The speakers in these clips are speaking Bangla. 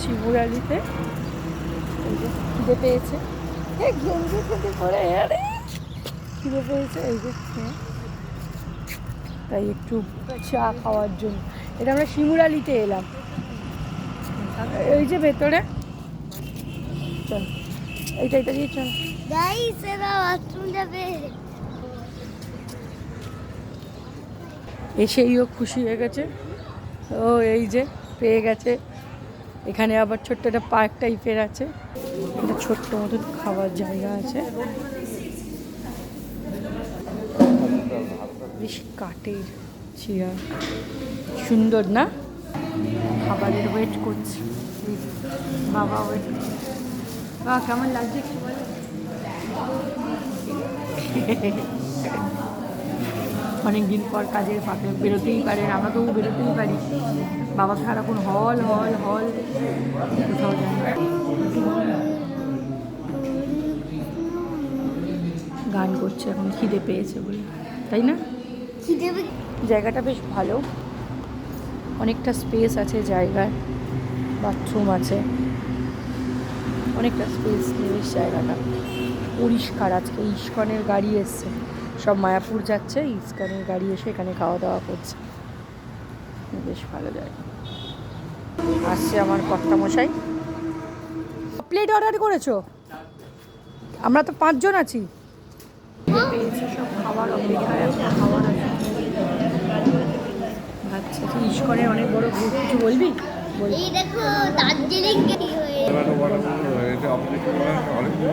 শিমুরালিতে। এই যে খিদে পেয়েছে, গেঞ্জি খেতে পরে আরে খিদে পেয়েছে এই যে, তাই একটু চা খাওয়ার জন্য। এটা আমরা শিমুরালিতে এলাম, এই যে ভেতরে। চল এইটা দিয়ে চল। এসেইও খুশি হয়ে গেছে ও, এই যে পেয়ে গেছে। এখানে আবার ছোট্ট একটা পার্ক টাইপের আছে, একটা ছোট্ট মতন খাবার জায়গা আছে। বেশ কাঠের চেয়ার, সুন্দর না? খাবারের ওয়েট করছি, বাবা ওয়েট। বাবা কেমন লাগছে কি বলো? অনেকদিন পর কাজের ফাঁকে বেরোতেই পারেন, আমাকেও বেরোতেই পারি। বাবা সারাক্ষণ হল হল হল, কোথাও যায় না। গান করছে এখন খিদে পেয়েছে বলে, তাই না? জায়গাটা বেশ ভালো, অনেকটা স্পেস আছে জায়গায়, বাথরুম আছে, অনেকটা স্পেস নিয়ে জায়গাটা পরিষ্কার। আজকে ইস্কনের গাড়ি এসছে, সব মায়াপুর যাচ্ছে, ইস্কনের গাড়ি এসে এখানে খাওয়া দাওয়া করছে, বেশ ভালো জায়গা। আসছে আমার কর্তামশাই। প্লেট অর্ডার করেছো? আমরা তো 5 জন আছি। পেয়েছি সব খাবার অপেক্ষায়, খাবার আছে। আচ্ছা তুই ইস্কনের অনেক বড় গ্রুপ, কিছু বলবি?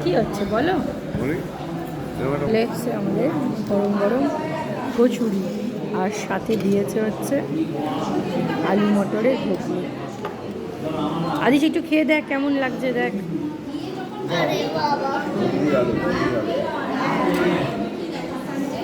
কি হচ্ছে বলো? লেগছে আমাদের গরম গরম কচুরি, আর সাথে দিয়েছে হচ্ছে আলু মটরের ঘুগনি। আদিস একটু খেয়ে দেখ কেমন লাগছে, দেখ।